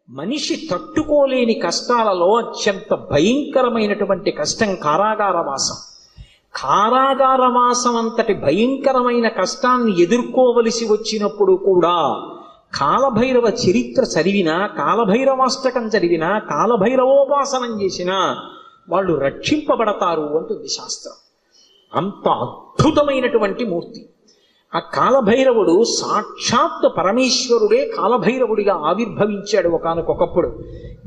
మనిషి తట్టుకోలేని కష్టాలలో అత్యంత భయంకరమైనటువంటి కష్టం కారాగారవాసం. కారాగారవాసం అంతటి భయంకరమైన కష్టాన్ని ఎదుర్కోవలసి వచ్చినప్పుడు కూడా కాలభైరవ చరిత్ర చదివినా, కాలభైరవాష్టకం చదివినా, కాలభైరవోపాసనం చేసినా వాళ్ళు రక్షింపబడతారు అంటుంది శాస్త్రం. అంత అద్భుతమైనటువంటి మూర్తి ఆ కాలభైరవుడు. సాక్షాత్ పరమేశ్వరుడే కాలభైరవుడిగా ఆవిర్భవించాడు ఒకానొకప్పుడు.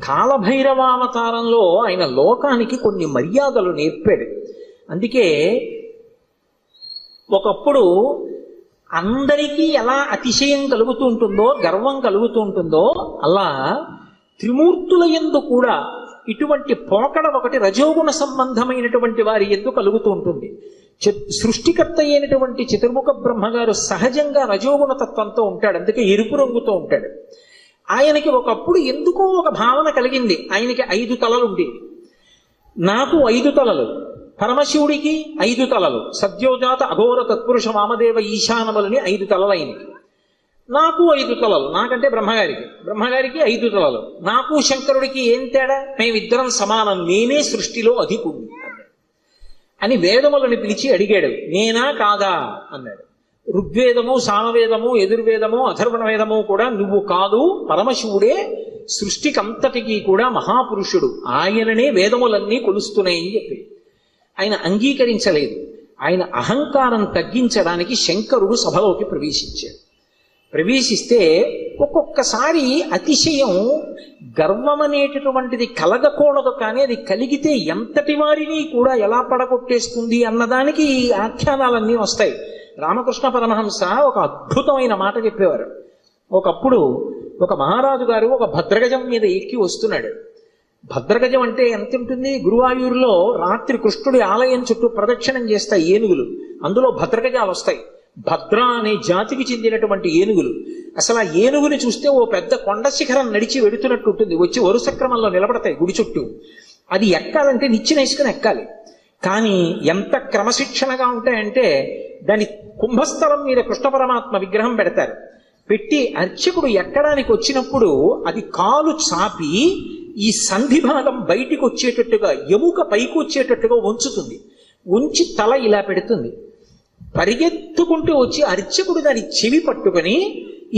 కాలభైరవావతారంలో ఆయన లోకానికి కొన్ని మర్యాదలు నేర్పాడు. అందుకే ఒకప్పుడు అందరికీ ఎలా అతిశయం కలుగుతూ ఉంటుందో, గర్వం కలుగుతూ ఉంటుందో, అలా త్రిమూర్తుల యందు కూడా ఇటువంటి పోకడ ఒకటి రజోగుణ సంబంధమైనటువంటి వారి యందు కలుగుతూ ఉంటుంది. సృష్టికర్త అయినటువంటి చతుర్ముఖ బ్రహ్మగారు సహజంగా రజోగుణ తత్వంతో ఉంటాడు, అందుకే ఎరుపు రంగుతో ఉంటాడు. ఆయనకి ఒకప్పుడు ఎందుకో ఒక భావన కలిగింది. ఆయనకి 5 తలలు ఉండేవి. నాకు 5 తలలు, పరమశివుడికి 5 తలలు, సద్యోజాత అఘోర తత్పురుష వామదేవ ఈశానములని 5 తలలు ఆయనకి. నాకు 5 తలలు, నాకంటే బ్రహ్మగారికి 5 తలలు. నాకు శంకరుడికి ఏం తేడా? మేమిద్దరం సమానం, నేనే సృష్టిలో అధికుణ్ణి అని వేదములను పిలిచి అడిగాడు. నేనా కాదా అన్నాడు. ఋగ్వేదము, సామవేదము, యజుర్వేదము, అథర్వణ వేదము కూడా నువ్వు కాదు, పరమశివుడే సృష్టికంతటికీ కూడా మహాపురుషుడు, ఆయననే వేదములన్నీ కొలుస్తున్నాయని చెప్పి ఆయన అంగీకరించలేదు. ఆయన అహంకారం తగ్గించడానికి శంకరుడు సభలోకి ప్రవేశించాడు. ప్రవేశిస్తే ఒక్కొక్కసారి అతిశయం, గర్వం అనేటటువంటిది కలగకూడదు, కానీ అది కలిగితే ఎంతటి వారిని కూడా ఎలా పడగొట్టేస్తుంది అన్నదానికి ఈ ఆఖ్యానాలన్నీ వస్తాయి. రామకృష్ణ పరమహంస ఒక అద్భుతమైన మాట చెప్పేవారు. ఒకప్పుడు ఒక మహారాజు గారు ఒక భద్రగజం మీద ఎక్కి వస్తున్నాడు. భద్రగజం అంటే ఎంత ఉంటుంది? గురువాయూరులో రాత్రి కృష్ణుడి ఆలయం చుట్టూ ప్రదక్షిణం చేస్తాయి ఏనుగులు, అందులో భద్రగజాలు వస్తాయి. భద్ర అనే జాతికి చెందినటువంటి ఏనుగులు. అసలు ఆ ఏనుగుని చూస్తే ఓ పెద్ద కొండ శిఖరం నడిచి వెడుతున్నట్టు ఉంటుంది. వచ్చి వరుస క్రమంలో నిలబడతాయి గుడి చుట్టూ. అది ఎక్కాలంటే నిచ్చెనేసుకుని ఎక్కాలి. కానీ ఎంత క్రమశిక్షణగా ఉంటాయంటే దాని కుంభస్థలం మీద కృష్ణ పరమాత్మ విగ్రహం పెడతారు. పెట్టి అర్చకుడు ఎక్కడానికి వచ్చినప్పుడు అది కాలు చాపి ఈ సంధి భాగం బయటికి వచ్చేటట్టుగా, ఎముక పైకి వచ్చేటట్టుగా ఉంచుతుంది. ఉంచి తల ఇలా పెడుతుంది. పరిగెత్తుకుంటూ వచ్చి అర్చకుడు దాని చెవి పట్టుకొని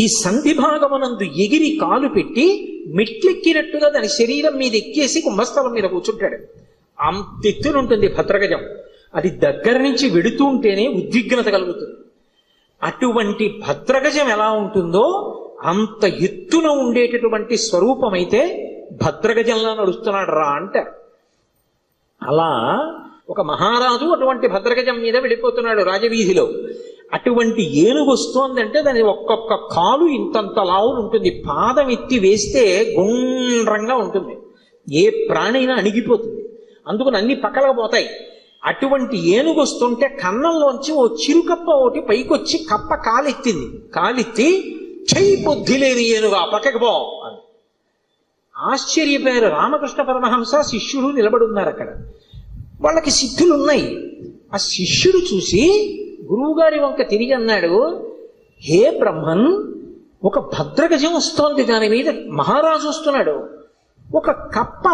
ఈ సంధి భాగమునందు ఎగిరి కాలు పెట్టి మెట్లెక్కినట్టుగా దాని శరీరం మీద ఎక్కేసి కుంభస్థలం మీద కూర్చుంటాడు. అంతెత్తునుంటుంది భద్రగజం. అది దగ్గర నుంచి వెడుతూ ఉంటేనే ఉద్విగ్నత కలుగుతుంది. అటువంటి భద్రగజం ఎలా ఉంటుందో అంత ఎత్తున ఉండేటటువంటి స్వరూపమైతే భద్రగజంలా నడుస్తున్నాడు రా అంటారు. అలా ఒక మహారాజు అటువంటి భద్రగజం మీద వెళ్ళిపోతున్నాడు రాజవీధిలో. అటువంటి ఏనుగు వస్తోందంటే దాని ఒక్కొక్క కాలు ఇంతంత లావులు ఉంటుంది. పాదం ఎత్తి వేస్తే గుండ్రంగా ఉంటుంది. ఏ ప్రాణైనా అణిగిపోతుంది. అందుకని అన్ని పక్కలకపోతాయి. అటువంటి ఏనుగు వస్తుంటే కన్నంలోంచి ఓ చిరుకప్ప ఒకటి పైకొచ్చి కప్ప కాలెత్తింది. కాలెత్తి చై బుద్ధి లేని ఏనుగా పక్కకి పో అని ఆశ్చర్యపోయారు. రామకృష్ణ పరమహంస శిష్యుడు నిలబడున్నారు అక్కడ. వాళ్ళకి సిద్ధులు ఉన్నాయి. ఆ శిష్యుడు చూసి గురువుగారి వంక తిరిగి అన్నాడు, హే బ్రహ్మన్, ఒక భద్రగజం వస్తోంది, దాని మీద మహారాజు వస్తున్నాడు. ఒక కప్ప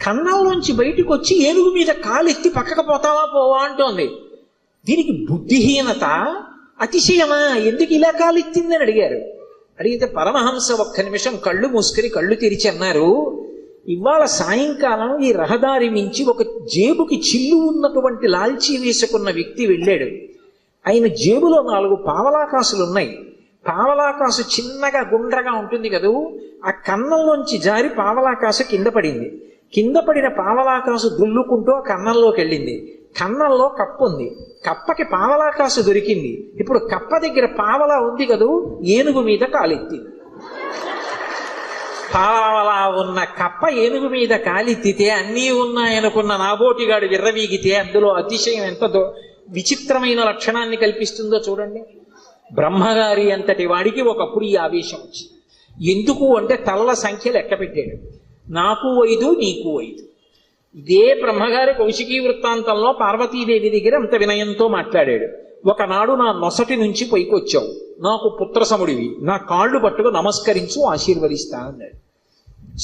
కన్నంలోంచి బయటకు వచ్చి ఏనుగు మీద కాలెత్తి పక్కకు పోతావా పోవా అంటోంది. దీనికి బుద్ధిహీనత, అతిశయమా? ఎందుకు ఇలా కాలెత్తిందని అడిగారు. అడిగితే పరమహంస ఒక్క నిమిషం కళ్ళు మూసుకొని కళ్ళు తెరిచి అన్నారు, ఇవాళ సాయంకాలం ఈ రహదారి మించి ఒక జేబుకి చిల్లు ఉన్నటువంటి లాల్చీ వేసుకున్న వ్యక్తి వెళ్ళాడు. ఆయన జేబులో 4 పావలాకాసులు ఉన్నాయి. పావలాకాసు చిన్నగా గుండ్రగా ఉంటుంది కదూ, ఆ కన్నంలోంచి జారి పావలాకాసు కింద పడింది. కింద పడిన పావలాకాసు దుల్లుకుంటూ ఆ కన్నంలోకి వెళ్ళింది. కన్నంలో కప్ప ఉంది. కప్పకి పావలాకాసు దొరికింది. ఇప్పుడు కప్ప దగ్గర పావలా ఉంది కదూ, ఏనుగు మీద కాలెత్తింది. పావలా ఉన్న కప్ప ఏనుగు మీద కాలెత్తితే అన్నీ ఉన్నాయనుకున్న నాబోటిగాడు విర్రవీగితే అందులో అతిశయం ఎంత విచిత్రమైన లక్షణాన్ని కల్పిస్తుందో చూడండి. బ్రహ్మగారి అంతటి వాడికి ఒకప్పుడు ఈ ఆవేశం వచ్చింది. ఎందుకు అంటే తలల సంఖ్య లెక్క పెట్టాడు. నాకు 5, నీకు 5. ఇదే బ్రహ్మగారి కౌశికీ వృత్తాంతంలో పార్వతీదేవి దగ్గర అంత వినయంతో మాట్లాడాడు. ఒకనాడు నా నొసటి నుంచి పైకొచ్చావు, నాకు పుత్రసముడివి, నా కాళ్ళు పట్టుకు నమస్కరించు, ఆశీర్వదిస్తా అన్నాడు.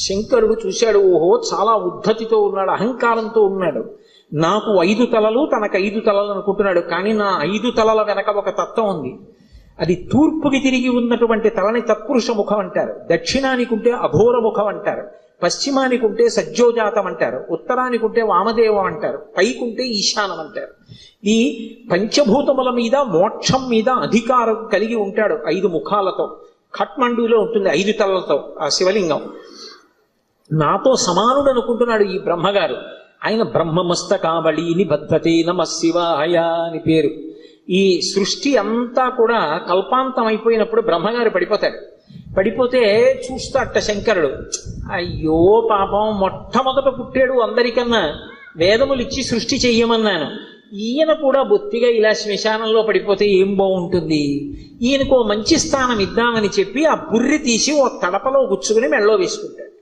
శంకరుడు చూశాడు, ఓహో చాలా ఉద్ధతితో ఉన్నాడు, అహంకారంతో ఉన్నాడు. నాకు 5 తలలు, తనకు 5 తలలు అనుకుంటున్నాడు. కానీ నా 5 తలల వెనక ఒక తత్వం ఉంది. అది తూర్పుకి తిరిగి ఉన్నటువంటి తలని తత్పురుష ముఖం అంటారు, దక్షిణానికి ఉంటే అఘోర ముఖం అంటారు, పశ్చిమానికి ఉంటే సజ్జోజాతం అంటారు, ఉత్తరానికి ఉంటే వామదేవం అంటారు, పైకుంటే ఈశానం అంటారు. ఈ పంచభూతముల మీద మోక్షం మీద అధికారం కలిగి ఉంటాడు 5 ముఖాలతో. ఖట్మండూలో ఉంటుంది 5 తలలతో ఆ శివలింగం. నాతో సమానుడు అనుకుంటున్నాడు ఈ బ్రహ్మగారు. ఆయన బ్రహ్మమస్తకావళి నిబద్ధతే నమః శివాయ అని పేరు. ఈ సృష్టి అంతా కూడా కల్పాంతం అయిపోయినప్పుడు బ్రహ్మగారు పడిపోతాడు. పడిపోతే చూస్తాట శంకరుడు, అయ్యో పాపం, మొట్టమొదట పుట్టాడు అందరికన్నా, వేదములు ఇచ్చి సృష్టి చెయ్యమన్నాను, ఈయన కూడా బొత్తిగా ఇలా శ్మశానంలో పడిపోతే ఏం బాగుంటుంది, ఈయనకో మంచి స్థానం ఇద్దామని చెప్పి ఆ పుర్రి తీసి ఓ తడపలో గుచ్చుకుని మెళ్ళో వేసుకుంటాడు.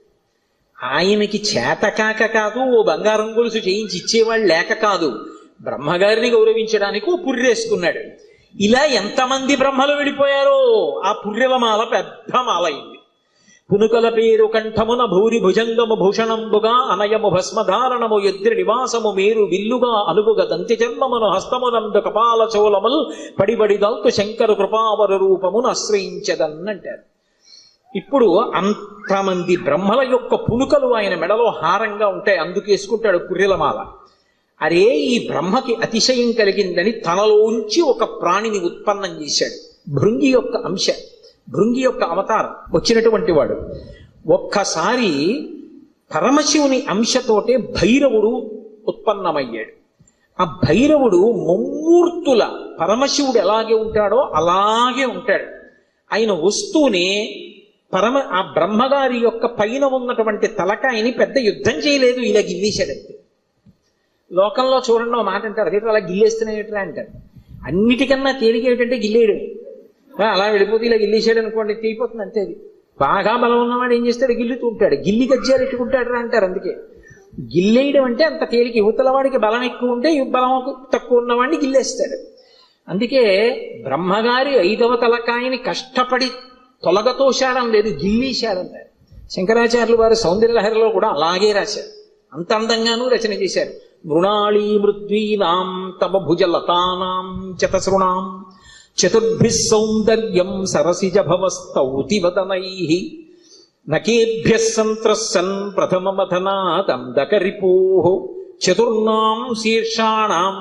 ఆయనకి చేతకాక కాదు, ఓ బంగారం గొలుసు చేయించి ఇచ్చేవాళ్ళు లేక కాదు, బ్రహ్మగారిని గౌరవించడానికి ఓ పుర్రేసుకున్నాడు. ఇలా ఎంతమంది బ్రహ్మలు విడిపోయారో ఆ పుర్రెల మాల పెద్ద మాల అయింది. పునుకల పేరు కంఠమున భూరి భుజంగము భూషణంబుగా అనయము భస్మధారణము ఎద్రి నివాసము మేరు విల్లుగా అనుగుగ దంతి జన్మమును హస్తమునందు కపాల చోళముల్ పడిబడి దల్తు శంకరు కృపావర రూపమును ఆశ్రయించదన్నంటారు. ఇప్పుడు అంతమంది బ్రహ్మల యొక్క పునుకలు ఆయన మెడలో హారంగా ఉంటాయి, అందుకేసుకుంటాడు పుర్రెలమాల. అరే, ఈ బ్రహ్మకి అతిశయం కలిగిందని తనలోంచి ఒక ప్రాణిని ఉత్పన్నం చేశాడు. భృంగి యొక్క అంశ, భృంగి యొక్క అవతారం వచ్చినటువంటి వాడు. ఒక్కసారి పరమశివుని అంశతోటే భైరవుడు ఉత్పన్నమయ్యాడు. ఆ భైరవుడు ముమ్మూర్తుల పరమశివుడు ఎలాగే ఉంటాడో అలాగే ఉంటాడు. ఆయన వస్తూనే ఆ బ్రహ్మగారి యొక్క పైన ఉన్నటువంటి తలకాయని పెద్ద యుద్ధం చేయలేదు, ఇలా గిల్లేశాడంతే. లోకంలో చూడండి ఒక మాట అంటారు, అదే అలా గిల్లేస్తున్నాయట్రా అంటారు. అన్నిటికన్నా తేలిక ఏమిటంటే గిల్లేయడం. అలా వెళ్ళిపోతే ఇలా గిల్లేసాడు అనుకోండి, తీయిపోతుంది అంతే. అది బాగా బలం ఉన్నవాడు ఏం చేస్తాడు, గిల్లుతూ ఉంటాడు. గిల్లి గజ్జాలు ఎట్టుకుంటాడు రా అంటారు. అందుకే గిల్లేయడం అంటే అంత తేలిక. యువతల వాడికి బలం ఎక్కువ ఉంటే బలం తక్కువ ఉన్నవాడిని గిల్లేస్తాడు. అందుకే బ్రహ్మగారి 5వ తలకాయని కష్టపడి తొలగతోశాడం లేదు, గిల్లీశాడంటారు. శంకరాచార్యులు వారు సౌందర్యలహరిలో కూడా అలాగే రాశారు, అంత అందంగానూ రచన చేశారు. మృణాళీ మృద్వీనాం తవ భుజలతానాం చతసృణాం చతుర్భిః సౌందర్యం సరసిజ భవస్తౌతి వదనైః నకేభ్యః సంత్రస్సన్ ప్రథమమథనాదందకరిపోః చతుర్ణాం శీర్షాణాం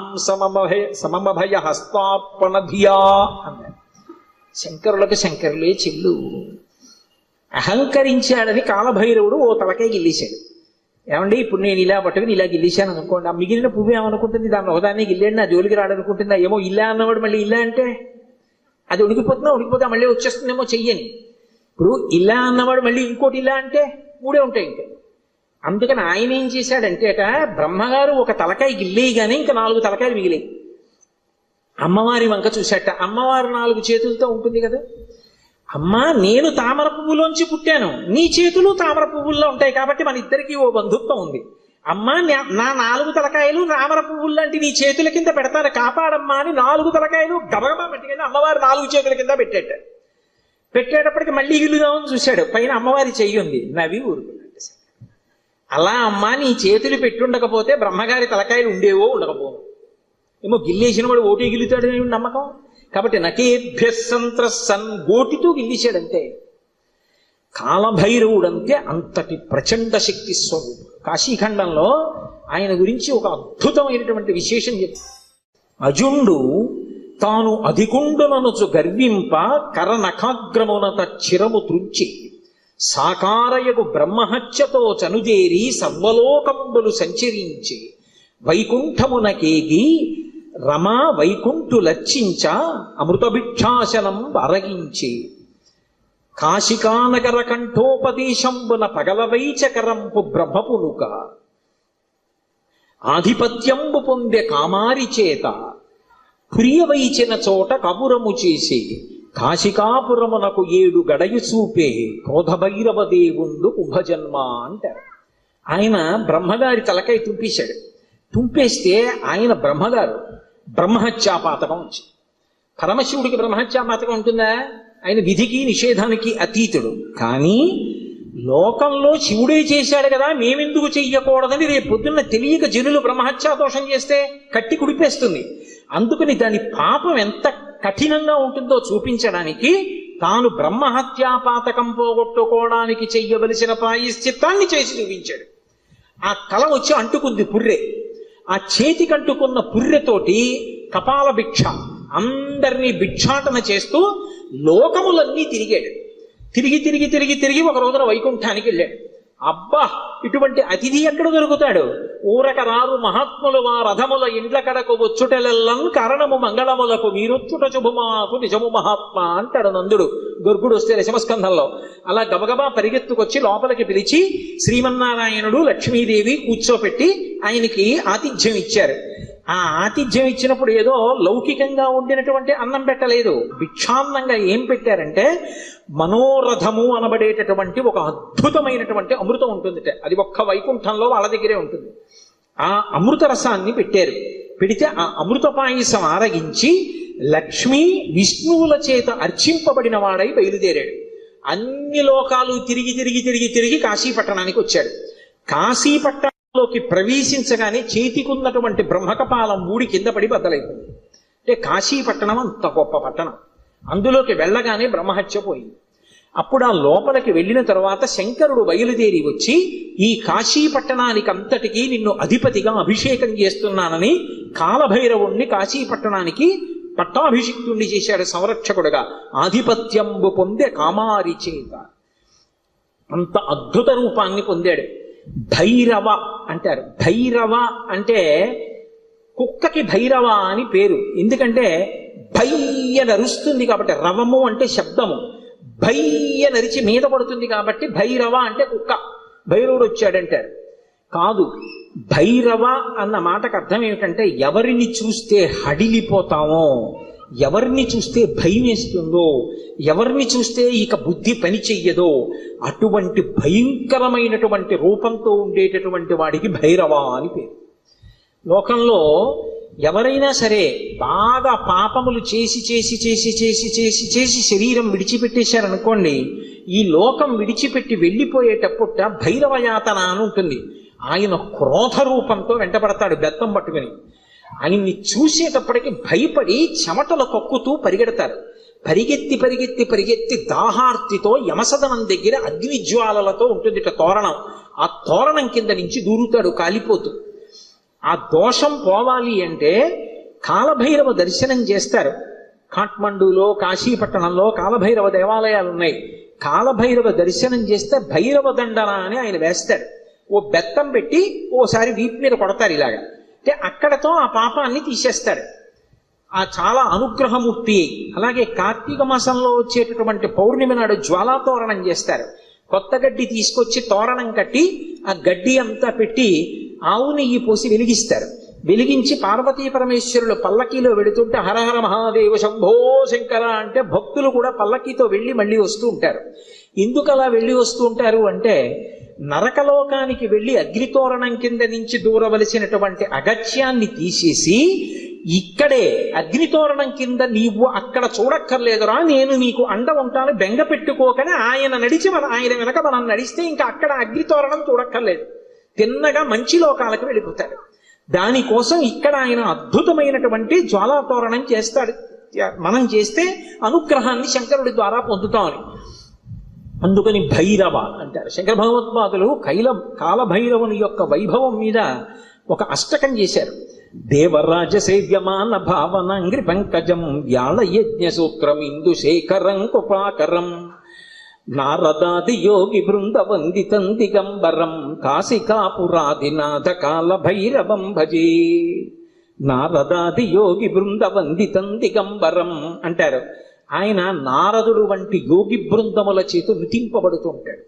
సమమభయ హస్తార్పణధియా అన్నారు. శంకరులకు శంకరులే చెల్లు. అహంకరించాడని కాలభైరవుడు ఓ తలకే గిల్లేశాడు. ఏమండి, ఇప్పుడు నేను ఇలా పట్టుకుని ఇలా గిల్లేశాను అనుకోండి, ఆ మిగిలిన పువ్వు ఏమనుకుంటుంది, దాన్ని ఒకదాన్ని గిల్లేండి, నా జోలికి రాడనుకుంటుందా? ఏమో ఇలా అన్నవాడు మళ్ళీ ఇలా అంటే అది ఉడికిపోతే మళ్ళీ వచ్చేస్తుందేమో చెయ్యని. ఇప్పుడు ఇలా అన్నవాడు మళ్ళీ ఇంకోటి ఇలా అంటే 3 ఉంటాయి ఇంకా. అందుకని ఆయన ఏం చేశాడంటే బ్రహ్మగారు ఒక తలకాయ గిల్లేయగానే ఇంకా 4 తలకాయలు మిగిలాయి. అమ్మవారి వంక చూశాట. అమ్మవారు 4 చేతులతో ఉంటుంది కదా. అమ్మా, నేను తామర పువ్వులోంచి పుట్టాను, నీ చేతులు తామర పువ్వుల్లో ఉంటాయి, కాబట్టి మన ఇద్దరికీ ఓ బంధుత్వం ఉంది. అమ్మా, నా 4 తలకాయలు తామర పువ్వుల్లాంటి నీ చేతుల కింద పెడతాను, కాపాడమ్మా అని 4 తలకాయలు గబగబా పెట్టుకెళ్ళి అమ్మవారు 4 చేతుల కింద పెట్టేటప్పటికి మళ్ళీ గిల్లుదామని చూశాడు. పైన అమ్మవారి చెయ్యి ఉంది, నవ్వి ఊరుకున్నాడు. అలా అమ్మా, నీ చేతులు పెట్టుండకపోతే బ్రహ్మగారి తలకాయలు ఉండేవో ఉండకపోవు. ఏమో గిల్లేసిన వాడు ఓటే గిల్లుతాడని నమ్మకం. కాబట్టి నకేభ్య సంత్రస్సన్ గోటితో గిల్లేశాడంతే. కాలభైరవుడంతే అంతటి ప్రచండ శక్తి స్వరూపుడు. కాశీఖండంలో ఆయన గురించి ఒక అద్భుతమైనటువంటి విశేషం చెప్తారు. అజుండు తాను అధికుండుననుచు గర్వింప కరనఖాగ్రమునత చిరము త్రుంచి సాకారయగు బ్రహ్మహత్యతో చనుదేరి సర్వలోకంబులు సంచరించి వైకుంఠమునకేగి రమా వైకుంఠు లర్చించ అమృతభిక్షాసనం అరగించి కాశికానగర కంఠోపదేశంబున పగలవైచకరంపు బ్రహ్మపునుక ఆధిపత్యంబు పొందె కామారి చేత ప్రియవైచిన చోట కపురము చేసి కాశికాపురమునకు 7 గడయు చూపే క్రోధభైరవ దేవుండు కుంభజన్మ అంటారు. ఆయన బ్రహ్మగారి తలకాయ తుంపేశాడు. తుంపేస్తే ఆయన బ్రహ్మగారు బ్రహ్మహత్యాపాతకం వచ్చింది. పరమశివుడికి బ్రహ్మహత్యాపాతకం ఉంటుందా? ఆయన విధికి నిషేధానికి అతీతుడు. కానీ లోకంలో శివుడే చేశాడు కదా, మేమెందుకు చెయ్యకూడదని రేపు పొద్దున్న తెలియక జనులు బ్రహ్మహత్యాదోషం చేస్తే కట్టి కుడిపేస్తుంది. అందుకని దాని పాపం ఎంత కఠినంగా ఉంటుందో చూపించడానికి తాను బ్రహ్మహత్యా పాతకం పోగొట్టుకోవడానికి చెయ్యవలసిన ప్రాయశ్చిత్తాన్ని చేసి చూపించాడు. ఆ కల వచ్చి అంటుకుంది పుర్రె. ఆ చేతికి అంటుకున్న పుర్రెతోటి కపాల భిక్ష అందరినీ భిక్షాటన చేస్తూ లోకములన్నీ తిరిగాడు. తిరిగి తిరిగి తిరిగి తిరిగి ఒక రోజున వైకుంఠానికి వెళ్ళాడు. అబ్బా, ఇటువంటి అతిథి ఎక్కడ దొరుకుతాడు? ఊరక రారు మహాత్ములు మా రథముల ఇండ్ల కడకు వచ్చుటెల్లన్ కారణము మంగళములకు మీరొచ్చుట శుభమాకు నిజము మహాత్మ అంటాడు నందుడు గొర్గుడు వస్తే దశమస్కంధంలో. అలా గబగబా పరిగెత్తుకొచ్చి లోపలికి పిలిచి శ్రీమన్నారాయణుడు లక్ష్మీదేవి కూర్చోపెట్టి ఆయనకి ఆతిథ్యం ఇచ్చారు. ఆ ఆతిథ్యం ఇచ్చినప్పుడు ఏదో లౌకికంగా ఉండినటువంటి అన్నం పెట్టలేదు, భిక్షాన్నంగా ఏం పెట్టారంటే మనోరథము అనబడేటటువంటి ఒక అద్భుతమైనటువంటి అమృతం ఉంటుంది. అది ఒక్క వైకుంఠంలో వాళ్ళ దగ్గరే ఉంటుంది. ఆ అమృత రసాన్ని పెట్టారు. పెడితే ఆ అమృత పాయసం ఆరగించి లక్ష్మీ విష్ణువుల చేత అర్చింపబడిన వాడై బయలుదేరాడు. అన్ని లోకాలు తిరిగి తిరిగి తిరిగి తిరిగి కాశీపట్టణానికి వచ్చాడు. కాశీపట్టణంలోకి ప్రవేశించగానే చేతికున్నటువంటి బ్రహ్మకపాలం మూడి కింద పడి బద్దలైపోయింది. అంటే కాశీపట్టణం అంత గొప్ప పట్టణం. అందులోకి వెళ్ళగానే బ్రహ్మహత్య పోయింది. అప్పుడు ఆ లోపలికి వెళ్ళిన తర్వాత శంకరుడు బయలుదేరి వచ్చి ఈ కాశీపట్టణానికి అంతటికీ నిన్ను అధిపతిగా అభిషేకం చేస్తున్నానని కాలభైరవుణ్ణి కాశీపట్టణానికి పట్టాభిషిక్తుణ్ణి చేశాడు సంరక్షకుడుగా. ఆధిపత్యంబు పొందే కామారి చేత అంత అద్భుత రూపాన్ని పొందాడు. భైరవ అంటారు. భైరవ అంటే కుక్కకి భైరవ అని పేరు. ఎందుకంటే భయ్య నరుస్తుంది కాబట్టి, రవము అంటే శబ్దము, భయ్య నరిచి మీద పడుతుంది కాబట్టి భైరవ అంటే కుక్క. భైరవుడు వచ్చాడంటారు. కాదు, భైరవ అన్న మాటకు అర్థం ఏమిటంటే ఎవరిని చూస్తే హడిలిపోతామో, ఎవరిని చూస్తే భయం వేస్తుందో, ఎవరిని చూస్తే ఇక బుద్ధి పని చెయ్యదో అటువంటి భయంకరమైనటువంటి రూపంతో ఉండేటటువంటి వాడికి భైరవ అని పేరు. లోకంలో ఎవరైనా సరే బాగా పాపములు చేసి చేసి చేసి చేసి చేసి చేసి శరీరం విడిచిపెట్టేశారనుకోండి, ఈ లోకం విడిచిపెట్టి వెళ్ళిపోయేటప్పుట భైరవయాతన అని ఉంటుంది. ఆయన క్రోధ రూపంతో వెంటబడతాడు బెత్తం పట్టుకుని. ఆయన్ని చూసేటప్పటికి భయపడి చెమటలు కక్కుతూ పరిగెడతారు. పరిగెత్తి పరిగెత్తి పరిగెత్తి దాహార్తితో యమసదనం దగ్గర అగ్నిజ్వాలలతో ఉంటుంది తోరణం. ఆ తోరణం కింద నుంచి దూరుతాడు కాలిపోతూ. ఆ దోషం పోవాలి అంటే కాలభైరవ దర్శనం చేస్తారు. కాఠ్మండూలో కాశీపట్టణంలో కాలభైరవ దేవాలయాలు ఉన్నాయి. కాలభైరవ దర్శనం చేస్తే భైరవ దండన అని ఆయన వేస్తాడు. ఓ బెత్తం పెట్టి ఓసారి వీపు మీద కొడతారు ఇలాగా. అంటే అక్కడతో ఆ పాపాన్ని తీసేస్తాడు. ఆ చాలా అనుగ్రహమూర్తి. అలాగే కార్తీక మాసంలో వచ్చేటటువంటి పౌర్ణమి నాడు జ్వాలాతోరణం చేస్తారు. కొత్త గడ్డి తీసుకొచ్చి తోరణం కట్టి ఆ గడ్డి అంతా పెట్టి ఆవు నెయ్యి పోసి వెలిగిస్తారు. వెలిగించి పార్వతీ పరమేశ్వరులు పల్లకీలో వెళుతుంటే హరహర మహాదేవ శంభో శంకర అంటే భక్తులు కూడా పల్లకీతో వెళ్ళి మళ్ళీ వస్తూ ఉంటారు. ఎందుకు అలా వెళ్ళి వస్తూ ఉంటారు అంటే నరకలోకానికి వెళ్ళి అగ్నితోరణం కింద నుంచి దూరవలసినటువంటి అగత్యాన్ని తీసేసి ఇక్కడే అగ్నితోరణం కింద నీవు అక్కడ చూడక్కర్లేదురా, నేను నీకు అండ ఉంటాను, బెంగ పెట్టుకోకని ఆయన నడిచి ఆయన వెనక మనం నడిస్తే ఇంకా అక్కడ అగ్నితోరణం చూడక్కర్లేదు, తిన్నగా మంచి లోకాలకు వెళ్ళిపోతాడు. దానికోసం ఇక్కడ ఆయన అద్భుతమైనటువంటి జ్వాలాతోరణం చేస్తాడు. మనం చేస్తే అనుగ్రహాన్ని శంకరుడి ద్వారా పొందుతామని. అందుకని భైరవ అంటారు. శంకర భగవత్పాదులు కాలభైరవుని యొక్క వైభవం మీద ఒక అష్టకం చేశారు. దేవరాజ సేవ్యమాన భావనాంగ్రి పంకజం వ్యాళ యజ్ఞ సూత్రం ఇందు శేఖరం కృపాకరం నారదాది యోగి బృంద వందితం దిగంబరం కాశికాపురాదినాథ కాల భైరవం భజే. నారదాది యోగి బృంద వందితం దిగంబరం అంటారు. ఆయన నారదుడు వంటి యోగి బృందముల చేత నృతింపబడుతూ ఉంటాడు.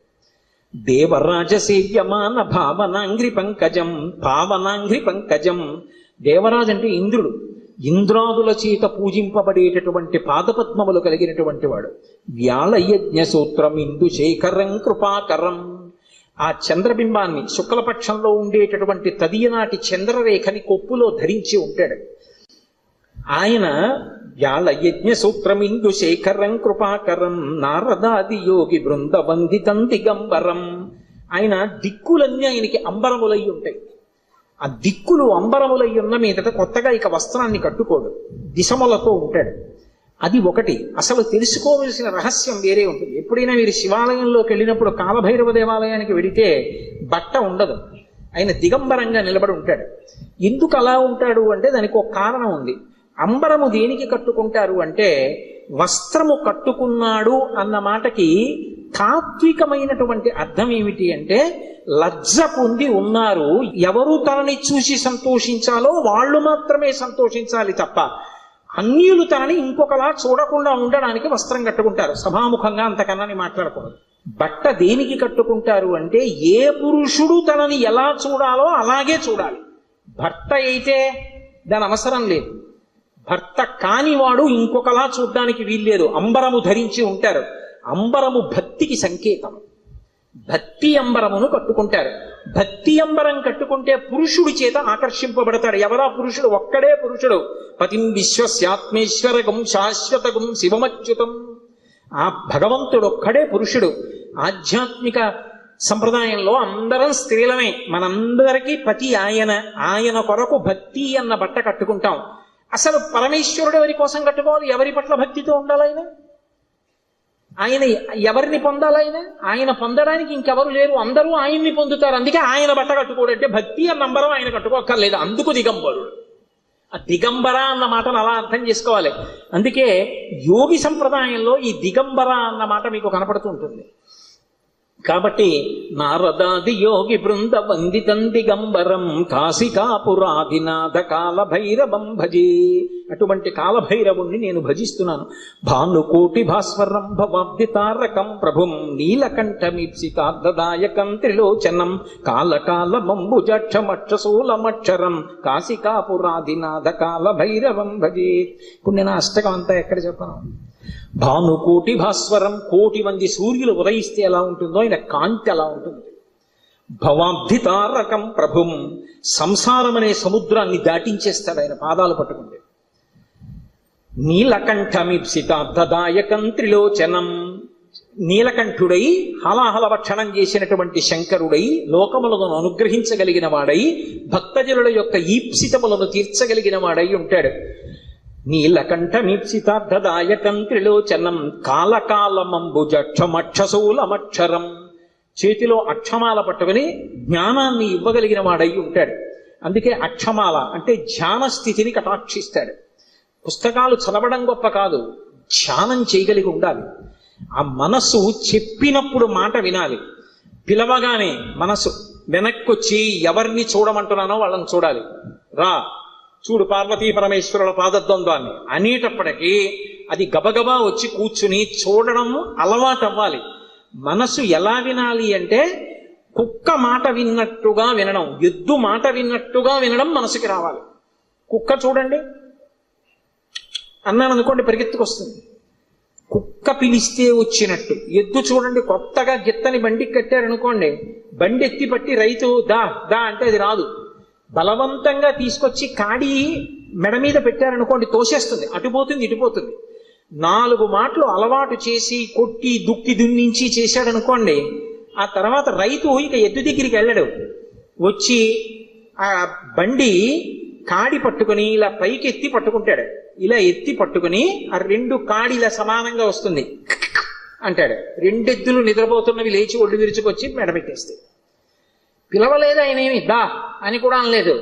దేవరాజ సేవ్యమాన భావనాంగ్రి పంకజం, పావనాంగ్రి పంకజం. దేవరాజు అంటే ఇంద్రుడు. ఇంద్రాదుల చేత పూజింపబడేటటువంటి పాదపద్మములు కలిగినటువంటి వాడు. వ్యాళయజ్ఞ సూత్రం ఇందు శేఖరం కృపాకరం. ఆ చంద్రబింబాన్ని శుక్లపక్షంలో ఉండేటటువంటి తదియనాటి చంద్రరేఖని కొప్పులో ధరించి ఉంటాడు. ఆయన వ్యాళయజ్ఞ సూత్రమిందు శేఖరం కృపాకరం నారదాది యోగి బృందవందితం దిగంబరం. ఆయన దిక్కులన్నీ ఆయనకి అంబరములై ఉంటాయి. ఆ దిక్కులు అంబరములై ఉన్న మీదట కొత్తగా ఇక వస్త్రాన్ని కట్టుకోడు, దిశములతో ఉంటాడు. అది ఒకటి. అసలు తెలుసుకోవలసిన రహస్యం వేరే ఉంటుంది. ఎప్పుడైనా మీరు శివాలయంలోకి వెళ్ళినప్పుడు కాలభైరవ దేవాలయానికి వెడితే బట్ట ఉండదు, ఆయన దిగంబరంగా నిలబడి ఉంటాడు. ఎందుకు అలా ఉంటాడు అంటే దానికి ఒక కారణం ఉంది. అంబరము దేనికి కట్టుకుంటారు అంటే, వస్త్రము కట్టుకున్నాడు అన్న మాటకి తాత్వికమైనటువంటి అర్థం ఏమిటి అంటే, లజ్జ పొంది ఉన్నారు, ఎవరు తనని చూసి సంతోషించాలో వాళ్ళు మాత్రమే సంతోషించాలి తప్ప అన్యులు తనని ఇంకొకలా చూడకుండా ఉండడానికి వస్త్రం కట్టుకుంటారు. సభాముఖంగా అంతకన్నా మాట్లాడకూడదు. బట్ట దేనికి కట్టుకుంటారు అంటే, ఏ పురుషుడు తనని ఎలా చూడాలో అలాగే చూడాలి. భర్త అయితే దాని అవసరం లేదు, భర్త కానివాడు ఇంకొకలా చూడ్డానికి వీల్లేదు. అంబరము ధరించి ఉంటారు. అంబరము భక్తికి సంకేతం. భక్తి అంబరమును కట్టుకుంటారు. భక్తి అంబరం కట్టుకుంటే పురుషుడి చేత ఆకర్షింపబడతాడు. ఎవరా పురుషుడు? ఒక్కడే పురుషుడు. పతిం విశ్వస్యాత్మేశ్వరగం శాశ్వతగం శివమచ్యుతం. ఆ భగవంతుడు ఒక్కడే పురుషుడు. ఆధ్యాత్మిక సంప్రదాయంలో అందరం స్త్రీలమే, మనందరికీ పతి ఆయన. ఆయన కొరకు భక్తి అన్న బట్ట కట్టుకుంటాం. అసలు పరమేశ్వరుడు ఎవరి కోసం కట్టుకోవాలి? ఎవరి పట్ల భక్తితో ఉండాలైనా? ఆయన ఎవరిని పొందాలైనా? ఆయన పొందడానికి ఇంకెవరు లేరు, అందరూ ఆయన్ని పొందుతారు. అందుకే ఆయన బట్ట కట్టుకోడంటే భక్తి అన్న నంబరం ఆయన కట్టుకోక్కర్లేదు. అందుకు దిగంబరుడు. ఆ దిగంబర అన్న మాటను అలా అర్థం చేసుకోవాలి. అందుకే యోగి సంప్రదాయంలో ఈ దిగంబర అన్న మాట మీకు కనపడుతూ ఉంటుంది. కాబట్టి నారదాది యోగి బృంద వందితం దిగంబరం కాశికాపురాధినాథ కాలభైరవం భజే. అటువంటి కాలభైరవుణ్ణి నేను భజిస్తున్నాను. భానుకోటి భాస్వరం భవాబ్దితారకం ప్రభుం నీలకంఠమీప్సితార్థదాయకం త్రిలోచనం కాలకాలమంబుజక్షమక్షశూలమక్షరం కాశికాపురాధినాథ కాలభైరవం భజే. ఇప్పుడు నేను అష్టకం అంతా ఎక్కడ చెప్పను. భానుకోటి భాస్వరం, కోటి మంది సూర్యులు ఉదయిస్తే ఎలా ఉంటుందో ఆయన కాంతి అలా ఉంటుంది. భవాబ్ధితారకం ప్రభుం, సంసారం అనే సముద్రాన్ని దాటించేస్తాడు ఆయన పాదాలు పట్టుకుంటే. నీలకంఠమీప్సితార్థదాయకం త్రిలోచనం, నీలకంఠుడై హలాహల భక్షణం చేసినటువంటి శంకరుడై లోకములను అనుగ్రహించగలిగిన వాడై భక్తజనుల యొక్క ఈప్సితములను తీర్చగలిగిన వాడై ఉంటాడు. నీలకంఠమీప్సితార్థదాయకం త్రిలోచనం కాలకాలమంబుజక్షమక్షశూలమక్షరం, చేతిలో అక్షమాల పట్టుకుని జ్ఞానాన్ని ఇవ్వగలిగిన వాడై ఉంటాడు. అందుకే అక్షమాల అంటే ధ్యాన స్థితిని కటాక్షిస్తాడు. పుస్తకాలు చదవడం గొప్ప కాదు, ధ్యానం చేయగలిగి ఉండాలి. ఆ మనస్సు చెప్పినప్పుడు మాట వినాలి. పిలవగానే మనసు వెనక్కొచ్చి ఎవరిని చూడమంటున్నానో వాళ్ళని చూడాలి. రా చూడు పార్వతీ పరమేశ్వరుల పాదద్వంద్వాన్ని అనేటప్పటికీ అది గబగబా వచ్చి కూర్చుని చూడడం అలవాటు అవ్వాలి. మనసు ఎలా వినాలి అంటే, కుక్క మాట విన్నట్టుగా వినడం, ఎద్దు మాట విన్నట్టుగా వినడం మనసుకి రావాలి. కుక్క చూడండి అన్నాను అనుకోండి పరిగెత్తుకొస్తుంది, కుక్క పిలిస్తే వచ్చినట్టు. ఎద్దు చూడండి కొత్తగా గిత్తని బండికి కట్టారనుకోండి, బండి ఎత్తి పట్టి రైతు దా దా అంటే అది రాదు. బలవంతంగా తీసుకొచ్చి కాడి మెడ మీద పెట్టారనుకోండి తోసేస్తుంది, అటుపోతుంది ఇటుపోతుంది. 4 మాటలు అలవాటు చేసి కొట్టి దుక్కి దున్నించి చేశాడనుకోండి, ఆ తర్వాత రైతు ఇక ఎద్దు దగ్గరికి వెళ్ళడు. వచ్చి ఆ బండి కాడి పట్టుకుని ఇలా పైకి ఎత్తి పట్టుకుంటాడు. ఇలా ఎత్తి పట్టుకుని ఆ 2 కాడిలా సమానంగా వస్తుంది అంటాడు. 2 ఎద్దులు నిద్రపోతున్నవి లేచి ఒళ్ళు విరుచుకొచ్చి మెడపెట్టేస్తాయి. పిలవలేదు ఆయన, ఏమి దా అని కూడా అనలేదు,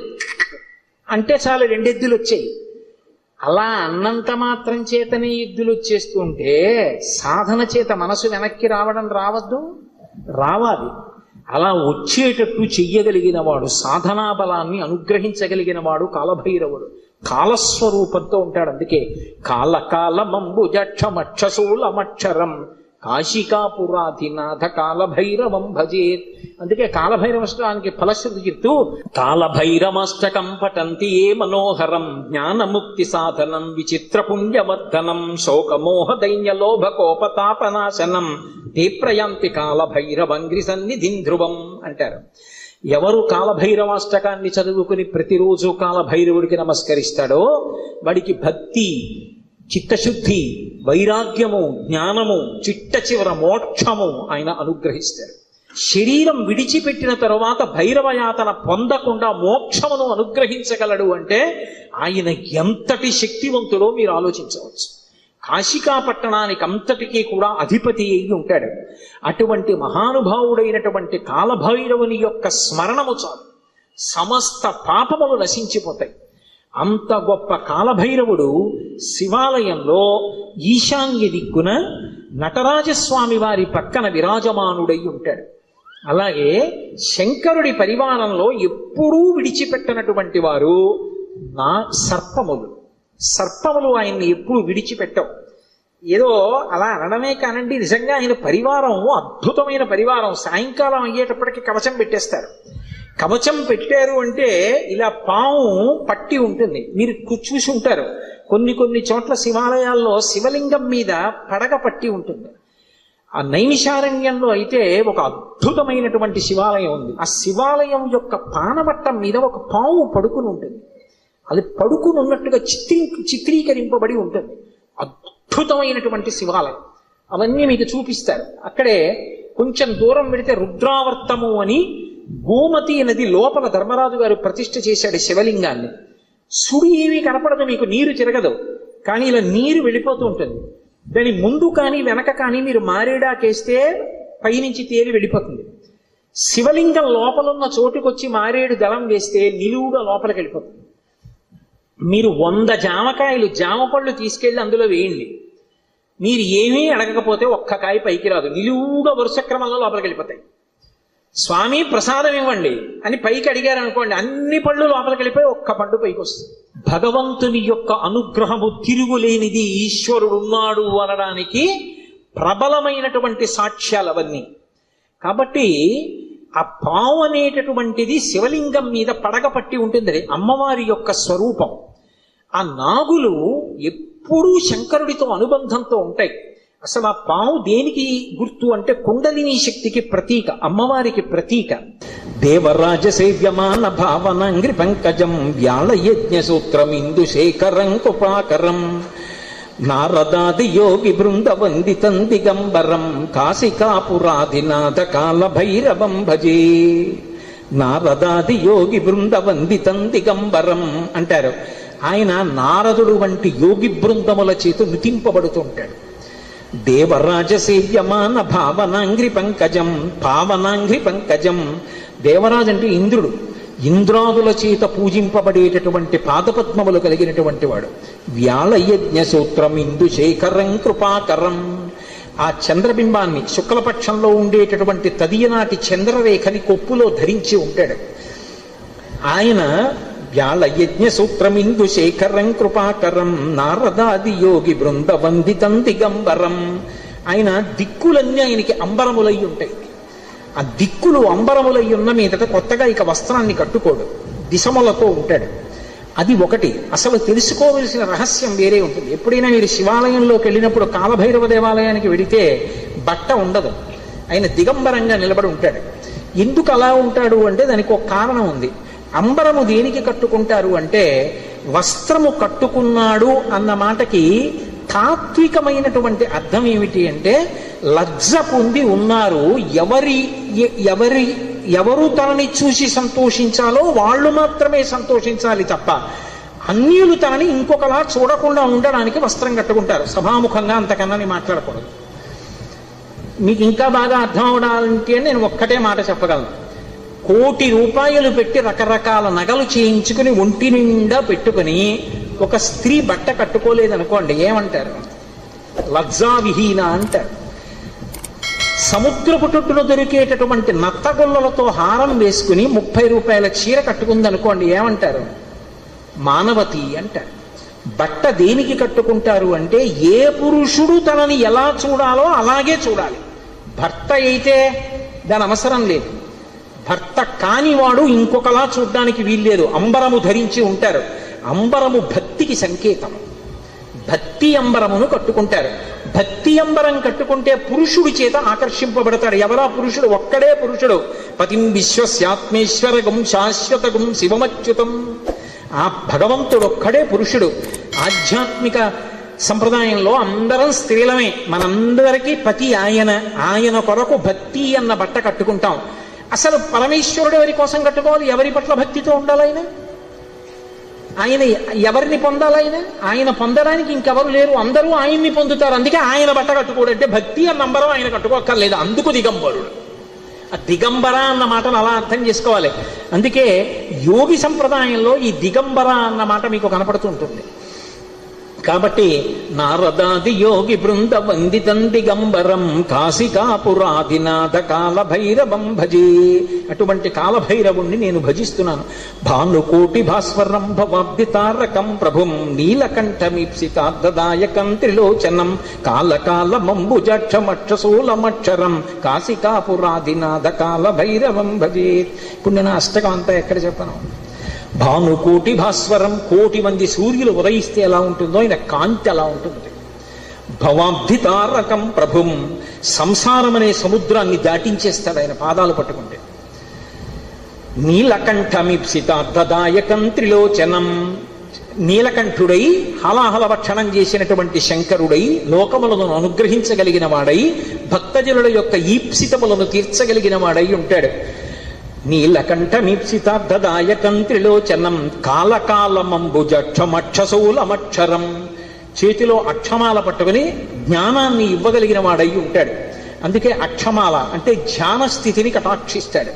అంటే చాలు 2 ఎద్దులు వచ్చాయి. అలా అన్నంత మాత్రం చేతనే ఎద్దులు వచ్చేస్తుంటే సాధన చేత మనసు వెనక్కి రావద్దు, రావాలి. అలా వచ్చేటట్టు చెయ్యగలిగిన వాడు, సాధనా బలాన్ని అనుగ్రహించగలిగిన వాడు కాలభైరవుడు. కాలస్వరూపంతో ఉంటాడు. అందుకే కాలకాలమంబుజక్షమక్షశూలమక్షరం కాశికాపురాధినాథ కాలభైరవం భజేత్. అందుకే కాలభైరవష్టానికి ఫలశ్రుతి చెప్తూ కాలభైరవాష్టకం పఠంతి ఏ మనోహరం జ్ఞానముక్తి సాధనం విచిత్ర పుణ్యవర్ధనం శోకమోహ దైన్య లోభ కోపతాపనాశనం తే ప్రయాంతి కాలభైరవంగ్రి సన్నిధిం ధ్రువం అంటారు. ఎవరు కాలభైరవాష్టకాన్ని చదువుకుని ప్రతిరోజు కాలభైరవుడికి నమస్కరిస్తాడో వాడికి భక్తి, చిత్తశుద్ధి, వైరాగ్యము, జ్ఞానము, చిట్ట చివర మోక్షము ఆయన అనుగ్రహిస్తాడు. శరీరం విడిచిపెట్టిన తరువాత భైరవయాతన పొందకుండా మోక్షమును అనుగ్రహించగలడు అంటే ఆయన ఎంతటి శక్తివంతుడో మీరు ఆలోచించవచ్చు. కాశికా పట్టణానికి అంతటికీ కూడా అధిపతి అయి ఉంటాడు. అటువంటి మహానుభావుడైనటువంటి కాలభైరవుని యొక్క స్మరణము చాలు, సమస్త పాపములు నశించిపోతాయి. అంత గొప్ప కాలభైరవుడు శివాలయంలో ఈశాన్య దిక్కున నటరాజస్వామి వారి పక్కన విరాజమానుడై ఉంటాడు. అలాగే శంకరుడి పరివారంలో ఎప్పుడూ విడిచిపెట్టనటువంటి వారు సర్పములు ఆయన్ని ఎప్పుడు విడిచిపెట్టవు. ఏదో అలా అనడమే కానండి, నిజంగా ఆయన పరివారం అద్భుతమైన పరివారం. సాయంకాలం అయ్యేటప్పటికి కవచం పెట్టేస్తారు. కవచం పెట్టారు అంటే ఇలా పాము పట్టి ఉంటుంది. మీరు చూసి ఉంటారు, కొన్ని చోట్ల శివాలయాల్లో శివలింగం మీద పడగ పట్టి ఉంటుంది. ఆ నైమిషారణ్యంలో అయితే ఒక అద్భుతమైనటువంటి శివాలయం ఉంది. ఆ శివాలయం యొక్క పానవట్టం మీద ఒక పాము పడుకుని ఉంటుంది. అది పడుకుని ఉన్నట్టుగా చిత్రీకరింపబడి ఉంటుంది. అద్భుతమైనటువంటి శివాలయం. అవన్నీ మీకు చూపిస్తారు. అక్కడే కొంచెం దూరం వెళితే రుద్రావర్తము అని గోమతి నది లోపల ధర్మరాజు గారు ప్రతిష్ఠ చేశాడు శివలింగాన్ని. సుడి ఏమీ కనపడదు, మీకు నీరు తిరగదు, కానీ ఇలా నీరు వెళ్ళిపోతూ ఉంటుంది. దాని ముందు కానీ వెనక కానీ మీరు మారేడాకేస్తే పైనుంచి తేలి వెళ్ళిపోతుంది. శివలింగం లోపలున్న చోటుకొచ్చి మారేడు దళం వేస్తే నిలువుగా లోపలికి వెళ్ళిపోతుంది. మీరు 100 జామకాయలు, జామ పళ్ళు తీసుకెళ్లి అందులో వేయండి, మీరు ఏమీ అడగకపోతే ఒక్క కాయ పైకి రాదు, నిలువుగా వరుస క్రమంలో లోపలికి వెళ్ళిపోతాయి. స్వామి ప్రసాదం ఇవ్వండి అని పైకి అడిగారు అనుకోండి, అన్ని పళ్ళు లోపలికి వెళ్ళిపోయి ఒక్క పండు పైకి వస్తుంది. భగవంతుని యొక్క అనుగ్రహము తిరుగులేనిది, ఈశ్వరుడు ఉన్నాడు అనడానికి ప్రబలమైనటువంటి సాక్ష్యాలు అవన్నీ. కాబట్టి ఆ పావు అనేటటువంటిది శివలింగం మీద పడగ పట్టి ఉంటుంది, అమ్మవారి యొక్క స్వరూపం. ఆ నాగులు ఎప్పుడూ శంకరుడితో అనుబంధంతో ఉంటాయి. అసలు ఆ పాము దేనికి గుర్తు అంటే కుండలిని శక్తికి ప్రతీక, అమ్మవారికి ప్రతీక. దేవరాజ సేవ్యమాన భావనంగ్రి పంకజం వ్యాళ యజ్ఞ సూత్రం ఇందు శేఖరం కృపాకరం నారదాది యోగి బృంద వందితం దిగంబరం కాశికాపురాధినాథ కాల భైరవం భజే. నారదాది యోగి బృంద వందితం దిగంబరం అంటారు. ఆయన నారదుడు వంటి యోగి బృందముల చేత నుతింపబడుతుంటాడు. దేవరాజ సేవ్యమాన భావనాంగ్రి పంకజం, పావనాంగ్రి పంకజం. దేవరాజు అంటే ఇంద్రుడు, ఇంద్రాదుల చేత పూజింపబడేటటువంటి పాదపద్మములు కలిగినటువంటి వాడు. వ్యాళయజ్ఞ సూత్రం ఇందు శేఖరం కృపాకరం. ఆ చంద్రబింబాన్ని శుక్లపక్షంలో ఉండేటటువంటి తదియనాటి చంద్రరేఖని కొప్పులో ధరించి ఉంటాడు ఆయన. వ్యాళయజ్ఞ సూత్రమిందు శేఖరం కృపాకరం నారదాది యోగి బృంద వందితం దిగంబరం. ఆయన దిక్కులన్నీ ఆయనకి అంబరములై ఉంటాయి. ఆ దిక్కులు అంబరములై ఉన్న మీదట కొత్తగా ఇక వస్త్రాన్ని కట్టుకోడు, దిశములతో ఉంటాడు. అది ఒకటి. అసలు తెలుసుకోవలసిన రహస్యం వేరే ఉంటుంది. ఎప్పుడైనా మీరు శివాలయంలోకి వెళ్ళినప్పుడు కాలభైరవ దేవాలయానికి వెడితే బట్ట ఉండదు, ఆయన దిగంబరంగా నిలబడి ఉంటాడు. ఎందుకు అలా ఉంటాడు అంటే దానికి ఒక కారణం ఉంది. అంబరము దేనికి కట్టుకుంటారు అంటే వస్త్రము కట్టుకున్నాడు అన్న మాటకి తాత్వికమైనటువంటి అర్థం ఏమిటి అంటే లజ్జ పొంది ఉన్నారు, ఎవరు తనని చూసి సంతోషించాలో వాళ్ళు మాత్రమే సంతోషించాలి తప్ప అన్యులు తనని ఇంకొకలా చూడకుండా ఉండడానికి వస్త్రం కట్టుకుంటారు. సభాముఖంగా అంతకన్నా మాట్లాడకూడదు. మీకు ఇంకా బాగా అర్థం అవడానికి నేను ఒక్కటే మాట చెప్పగలను. 1 కోటి రూపాయలు పెట్టి రకరకాల నగలు చేయించుకుని ఒంటి నిండా పెట్టుకుని ఒక స్త్రీ బట్ట కట్టుకోలేదనుకోండి, ఏమంటారు? లజ్జావిహీన అంటారు. సముద్రపు తొట్టున దొరికేటటువంటి నత్తగొల్లలతో హారం వేసుకుని 30 రూపాయల చీర కట్టుకుందనుకోండి, ఏమంటారు? మానవతి అంటారు. బట్ట దేనికి కట్టుకుంటారు అంటే ఏ పురుషుడు తనని ఎలా చూడాలో అలాగే చూడాలి. భర్త అయితే దాని అవసరం లేదు, భర్త కానివాడు ఇంకొకలా చూడ్డానికి వీల్లేదు. అంబరము ధరించి ఉంటారు. అంబరము భక్తికి సంకేతం. భక్తి అంబరమును కట్టుకుంటారు. భక్తి అంబరం కట్టుకుంటే పురుషుడి చేత ఆకర్షింపబడతాడు. ఎవరా పురుషుడు? ఒక్కడే పురుషుడు. పతిం విశ్వస్యాత్మేశ్వరగం శాశ్వతగం శివమచ్యుతం. ఆ భగవంతుడు ఒక్కడే పురుషుడు. ఆధ్యాత్మిక సంప్రదాయంలో అందరం స్త్రీలమే. మనందరికీ పతి ఆయన. ఆయన కొరకు భక్తి అన్న బట్ట కట్టుకుంటాం. అసలు పరమేశ్వరుడు ఎవరి కోసం కట్టుకోవాలి? ఎవరి పట్ల భక్తితో ఉండాలి ఆయన? ఆయన ఎవరిని పొందాలి? ఆయన పొందడానికి ఇంకెవరు లేరు, అందరూ ఆయన్ని పొందుతారు. అందుకే ఆయన బట్ట కట్టుకోడంటే భక్తి అన్న నంబరం ఆయన కట్టుకోక్కర్లేదు. అందుకు దిగంబరుడు. ఆ దిగంబర అన్న మాటను అలా అర్థం చేసుకోవాలి. అందుకే యోగి సంప్రదాయంలో ఈ దిగంబర అన్న మాట మీకు కనపడుతూ ఉంటుంది. కాబట్టి నారదాది యోగి బృంద వందితం దిగంబరం కాశికాపురాధినాథ కాలభైరవం భజే. అటువంటి కాలభైరవుణ్ణి నేను భజిస్తున్నాను. భానుకోటి భాస్వరం భవాబ్దితారకం ప్రభుం నీలకంఠమీప్సితార్థదాయకం త్రిలోచనం కాలకాలమంబుజక్షమక్షశూలమక్షరం కాశికాపురాధినాథ కాలభైరవం భజే. ఇప్పుడు నేను అష్టకం అంతా ఎక్కడ చెప్పను? భానుకోటి భాస్వరం, కోటి మంది సూర్యులు ఉదయిస్తే ఎలా ఉంటుందో ఆయన కాంతి అలా ఉంటుంది. భవాబ్ధితారకం ప్రభుం, సంసారం అనే సముద్రాన్ని దాటించేస్తాడు ఆయన పాదాలు పట్టుకుంటే. నీలకంఠమీప్సితార్థదాయకం త్రిలోచనం, నీలకంఠుడై హలాహల భక్షణం చేసినటువంటి శంకరుడై లోకములను అనుగ్రహించగలిగిన వాడై భక్తజనుల యొక్క ఈప్సితములను తీర్చగలిగిన వాడై ఉంటాడు. నీలకంఠమీప్సితార్థదాయకం త్రిలోచనం కాలకాలమంబుజక్షమక్షశూలమక్షరం, చేతిలో అక్షమాల పట్టుకుని జ్ఞానాన్ని ఇవ్వగలిగిన వాడై ఉంటాడు. అందుకే అక్షమాల అంటే ధ్యాన స్థితిని కటాక్షిస్తాడు.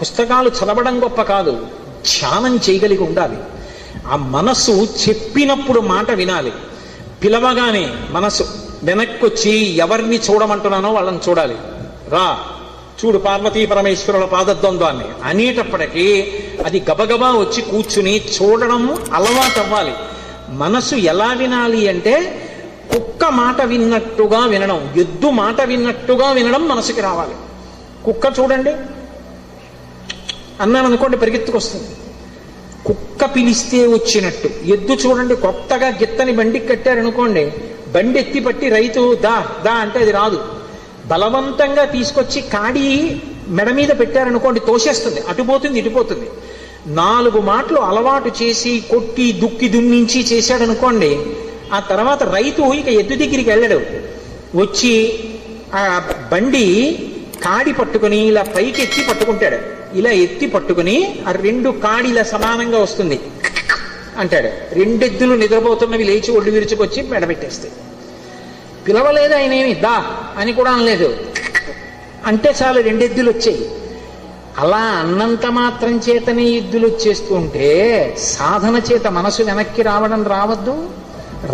పుస్తకాలు చదవడం గొప్ప కాదు, ధ్యానం చేయగలిగి ఉండాలి. ఆ మనస్సు చెప్పినప్పుడు మాట వినాలి. పిలవగానే మనస్సు వెనక్కొచ్చి ఎవరిని చూడమంటున్నానో వాళ్ళని చూడాలి. రా చూడు పార్వతీ పరమేశ్వరుల పాదద్వంద్వాన్ని అనేటప్పటికీ అది గబగబా వచ్చి కూర్చుని చూడడం అలవాటు అవ్వాలి. మనసు ఎలా వినాలి అంటే కుక్క మాట విన్నట్టుగా వినడం, ఎద్దు మాట విన్నట్టుగా వినడం మనసుకి రావాలి. కుక్క చూడండి అన్నాను అనుకోండి పరిగెత్తుకొస్తుంది, కుక్క పిలిస్తే వచ్చినట్టు. ఎద్దు చూడండి కొత్తగా గిత్తని బండికి కట్టారనుకోండి, బండి ఎత్తి పట్టి రైతు దా దా అంటే అది రాదు. బలవంతంగా తీసుకొచ్చి కాడి మెడ మీద పెట్టారనుకోండి తోసేస్తుంది, అటుపోతుంది ఇటుపోతుంది. 4 మాటలు అలవాటు చేసి కొట్టి దుక్కి దుమ్మించి చేశాడనుకోండి, ఆ తర్వాత రైతు ఇక ఎద్దు దగ్గరికి వెళ్ళడు. వచ్చి ఆ బండి కాడి పట్టుకుని ఇలా పైకి ఎత్తి పట్టుకుంటాడు. ఇలా ఎత్తి పట్టుకుని ఆ 2 కాడిలా సమానంగా వస్తుంది అంటాడు. 2 ఎద్దులు నిద్రపోతున్నవి లేచి ఒళ్ళు విరుచుకొచ్చి మెడబెట్టేస్తాయి. పిలవలేదు ఆయన, ఏమి దా అని కూడా అనలేదు, అంటే చాలు 2 ఎద్దులు వచ్చాయి. అలా అన్నంత మాత్రం చేతనే ఎద్దులు వచ్చేస్తూ ఉంటే సాధన చేత మనసు వెనక్కి రావడం రావద్దు,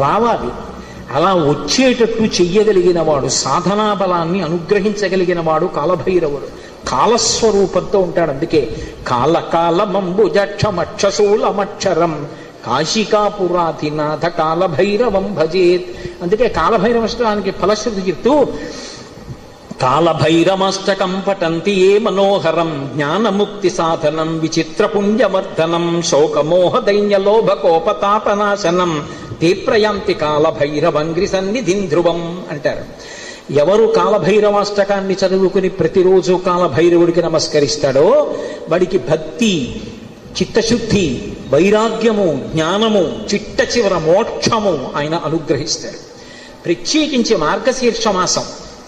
రావాలి. అలా వచ్చేటట్టు చెయ్యగలిగిన వాడు, సాధనా బలాన్ని అనుగ్రహించగలిగిన వాడు కాలభైరవుడు. కాలస్వరూపంతో ఉంటాడు. అందుకే కాలకాలమంబుజక్షమక్షశూలమక్షరం కాశికాపురాధినాథ కాలభైరవం భజేత్. అందుకే కాలభైరవష్టానికి ఫలశ్రుతి చెప్తూ కాలభైరమష్టకం పఠంతి ఏ మనోహరం జ్ఞానముక్తి సాధనం విచిత్రపుణ్యవర్ధనం శోకమోహ దైన్యలోభకోపతాపనాశనం తే ప్రయాంతి కాలభైరవంగ్రి సన్నిధిం ధ్రువం అంటారు. ఎవరు కాలభైరవాష్టకాన్ని చదువుకుని ప్రతిరోజు కాలభైరవుడికి నమస్కరిస్తాడో వాడికి భక్తి, చిత్తశుద్ధి, వైరాగ్యము, జ్ఞానము, చిట్ట చివర మోక్షము ఆయన అనుగ్రహిస్తాడు. ప్రత్యేకించి మార్గశీర్ష మాసం,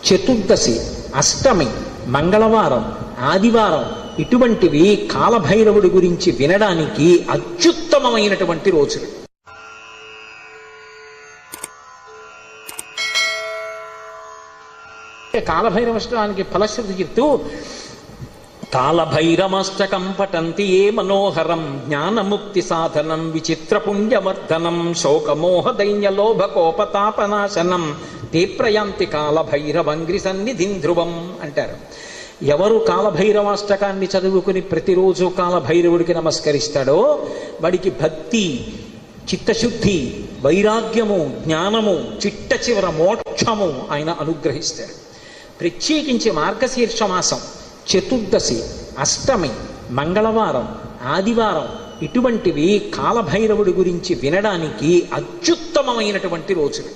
చతుర్దశి, అష్టమి, మంగళవారం, ఆదివారం ఇటువంటివి కాలభైరవుడి గురించి వినడానికి అత్యుత్తమమైనటువంటి రోజులు. కాలభైరవష్టానికి ఫలశ్రుతి చెప్తూ కాలభైరమష్టకం పఠంతి ఏ మనోహరం జ్ఞానముక్తి సాధనం విచిత్రపుణ్యవర్ధనం శోకమోహ దైన్యలోభకోపతాపనాశనం తే ప్రయాంతి కాలభైరవంగ్రి సన్నిధిం ధ్రువం అంటారు. ఎవరు కాలభైరవాష్టకాన్ని చదువుకుని ప్రతిరోజు కాలభైరవుడికి నమస్కరిస్తాడో వాడికి భక్తి, చిత్తశుద్ధి, వైరాగ్యము, జ్ఞానము, చిట్ట చివర మోక్షము ఆయన అనుగ్రహిస్తాడు. ప్రత్యేకించి మార్గశీర్ష మాసం, చతుర్దశి, అష్టమి, మంగళవారం, ఆదివారం ఇటువంటివి కాలభైరవుడి గురించి వినడానికి అత్యుత్తమమైనటువంటి రోజులు.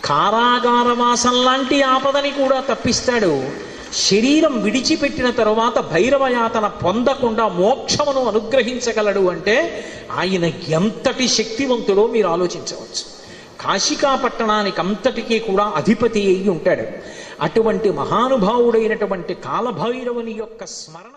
కారాగారవాసం లాంటి ఆపదని కూడా తప్పిస్తాడు. శరీరం విడిచిపెట్టిన తరువాత భైరవయాతన పొందకుండా మోక్షమును అనుగ్రహించగలడు అంటే ఆయన ఎంతటి శక్తివంతుడో మీరు ఆలోచించవచ్చు. కాశికా పట్టణానికి అంతటికీ కూడా అధిపతి అయి ఉంటాడు. అటువంటి మహానుభావుడైనటువంటి కాలభైరవుని యొక్క స్మరణ